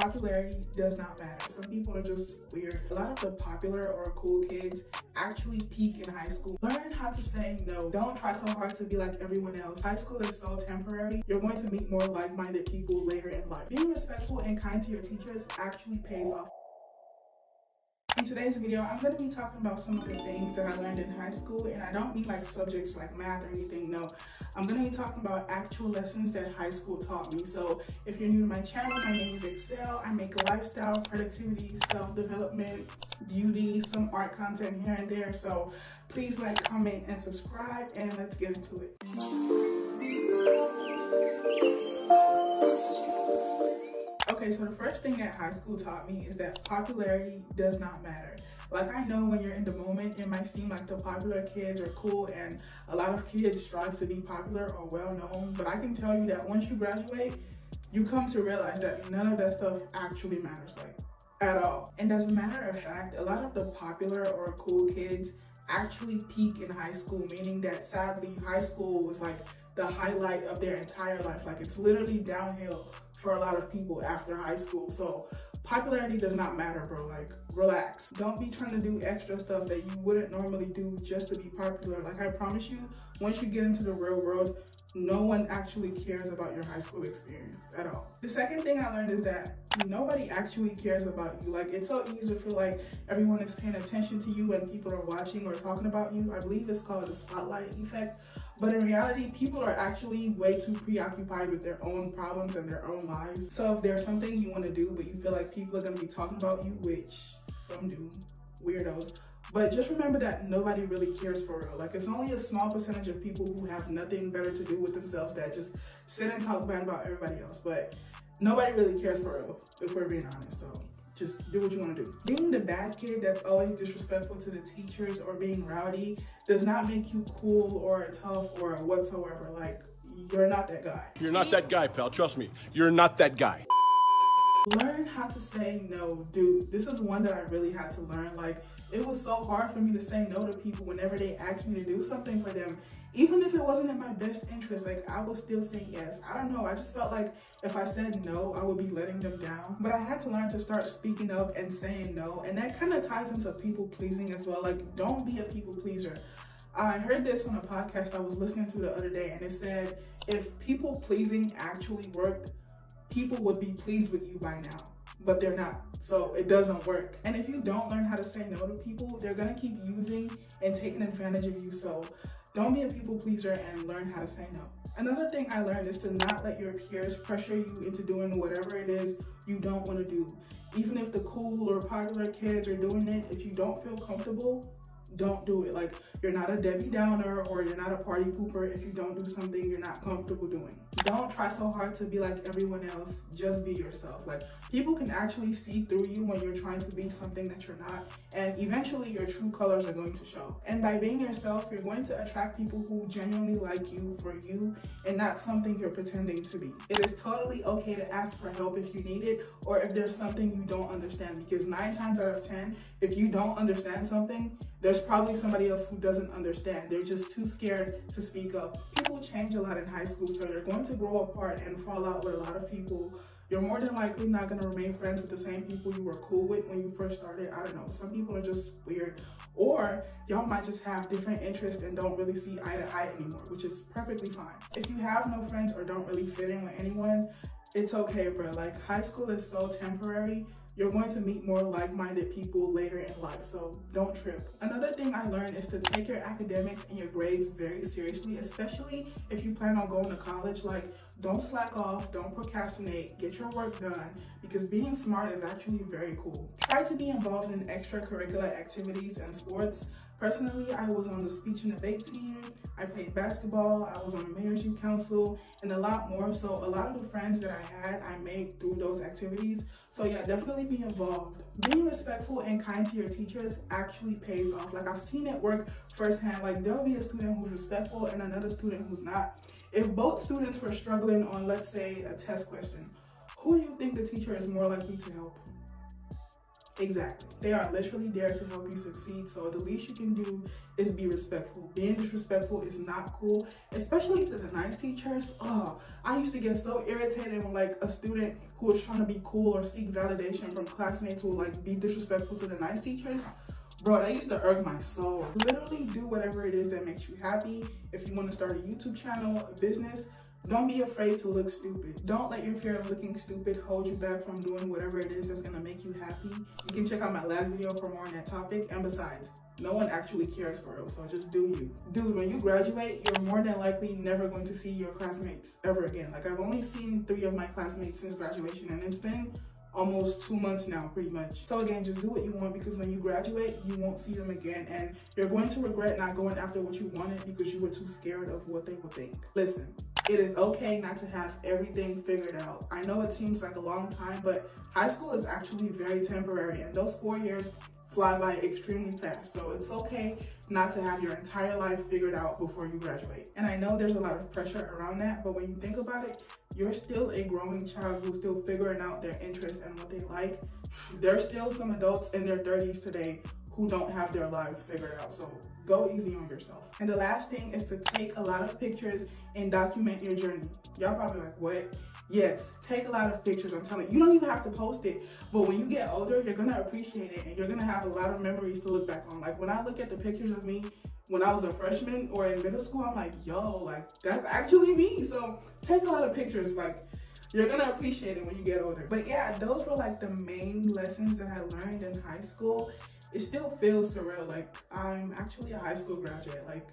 Popularity does not matter. Some people are just weird. A lot of the popular or cool kids actually peak in high school. Learn how to say no. Don't try so hard to be like everyone else. High school is so temporary. You're going to meet more like-minded people later in life. Being respectful and kind to your teachers actually pays off. In today's video, I'm going to be talking about some of the things that I learned in high school, and I don't mean like subjects like math or anything, no. I'm going to be talking about actual lessons that high school taught me. So if you're new to my channel, my name is Excel. I make lifestyle, productivity, self-development, beauty, some art content here and there. So please like, comment, and subscribe, and let's get into it. Okay, so the first thing that high school taught me is that popularity does not matter. Like, I know when you're in the moment, it might seem like the popular kids are cool and a lot of kids strive to be popular or well known, but I can tell you that once you graduate, you come to realize that none of that stuff actually matters, like, at all. And as a matter of fact, a lot of the popular or cool kids actually peak in high school, meaning that sadly, high school was like the highlight of their entire life. Like, it's literally downhill for a lot of people after high school. So popularity does not matter, bro. Like, relax. Don't be trying to do extra stuff that you wouldn't normally do just to be popular. Like, I promise you, once you get into the real world, no one actually cares about your high school experience at all. The second thing I learned is that nobody actually cares about you. Like, it's so easy to feel like everyone is paying attention to you and people are watching or talking about you. I believe it's called the spotlight effect. But in reality, people are actually way too preoccupied with their own problems and their own lives. So if there's something you want to do, but you feel like people are going to be talking about you, which some do, weirdos, but just remember that nobody really cares for real. Like, it's only a small percentage of people who have nothing better to do with themselves that just sit and talk bad about everybody else. But nobody really cares for real, if we're being honest. So just do what you want to do. Being the bad kid that's always disrespectful to the teachers or being rowdy does not make you cool or tough or whatsoever. Like, you're not that guy. You're not that guy, pal. Trust me. You're not that guy. Learn how to say no, dude. This is one that I really had to learn. Like, it was so hard for me to say no to people whenever they asked me to do something for them. Even if it wasn't in my best interest, like, I would still say yes. I don't know, I just felt like if I said no, I would be letting them down. But I had to learn to start speaking up and saying no, and that kind of ties into people pleasing as well. Like, don't be a people pleaser. I heard this on a podcast I was listening to the other day, and it said, if people pleasing actually worked, people would be pleased with you by now, but they're not. So it doesn't work. And if you don't learn how to say no to people, they're gonna keep using and taking advantage of you. So don't be a people pleaser and learn how to say no. Another thing I learned is to not let your peers pressure you into doing whatever it is you don't want to do. Even if the cool or popular kids are doing it, if you don't feel comfortable, don't do it. Like, you're not a Debbie Downer or you're not a party pooper if you don't do something you're not comfortable doing. Don't try so hard to be like everyone else. Just be yourself. Like, people can actually see through you when you're trying to be something that you're not, and eventually your true colors are going to show. And by being yourself, you're going to attract people who genuinely like you for you and not something you're pretending to be. It is totally okay to ask for help if you need it, or if there's something you don't understand, because 9 times out of 10, if you don't understand something, there's probably somebody else who doesn't understand. They're just too scared to speak up. People change a lot in high school, so you're going to grow apart and fall out with a lot of people. You're more than likely not going to remain friends with the same people you were cool with when you first started. I don't know. Some people are just weird. Or y'all might just have different interests and don't really see eye to eye anymore, which is perfectly fine. If you have no friends or don't really fit in with anyone, it's okay, bro. Like, high school is so temporary. You're going to meet more like-minded people later in life, so don't trip. Another thing I learned is to take your academics and your grades very seriously, especially if you plan on going to college. Like, don't slack off, don't procrastinate, get your work done, because being smart is actually very cool. Try to be involved in extracurricular activities and sports. Personally, I was on the speech and debate team, I played basketball, I was on the mayor's youth council, and a lot more. So a lot of the friends that I had, I made through those activities. So yeah, definitely be involved. Being respectful and kind to your teachers actually pays off. Like, I've seen it work firsthand. Like, there'll be a student who's respectful and another student who's not. If both students were struggling on, let's say, a test question, who do you think the teacher is more likely to help? Exactly. They are literally there to help you succeed. So the least you can do is be respectful. Being disrespectful is not cool, especially to the nice teachers. Oh, I used to get so irritated when like a student who was trying to be cool or seek validation from classmates who like be disrespectful to the nice teachers. Bro, that used to irk my soul. Literally do whatever it is that makes you happy. If you want to start a YouTube channel, a business, don't be afraid to look stupid. Don't let your fear of looking stupid hold you back from doing whatever it is that's gonna make you happy. You can check out my last video for more on that topic. And besides, no one actually cares for real, so just do you. Dude, when you graduate, you're more than likely never going to see your classmates ever again. Like, I've only seen 3 of my classmates since graduation, and it's been almost 2 months now, pretty much. So again, just do what you want, because when you graduate, you won't see them again, and you're going to regret not going after what you wanted because you were too scared of what they would think. Listen, it is okay not to have everything figured out. I know it seems like a long time, but high school is actually very temporary, and those 4 years fly by extremely fast. So it's okay not to have your entire life figured out before you graduate. And I know there's a lot of pressure around that, but when you think about it, you're still a growing child who's still figuring out their interests and what they like. There's still some adults in their 30s today who don't have their lives figured out. So go easy on yourself. And the last thing is to take a lot of pictures and document your journey. Y'all probably like, what? Yes, take a lot of pictures. I'm telling you, you don't even have to post it. But when you get older, you're gonna appreciate it, and you're gonna have a lot of memories to look back on. Like when I look at the pictures of me when I was a freshman or in middle school, I'm like, yo, like that's actually me. So take a lot of pictures. Like, you're gonna appreciate it when you get older. But yeah, those were like the main lessons that I learned in high school. It still feels surreal. Like, I'm actually a high school graduate. Like,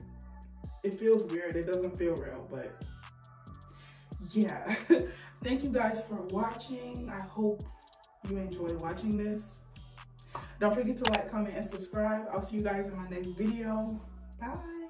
it feels weird. It doesn't feel real, but yeah. Thank you guys for watching. I hope you enjoyed watching this. Don't forget to like, comment, and subscribe. I'll see you guys in my next video. Bye.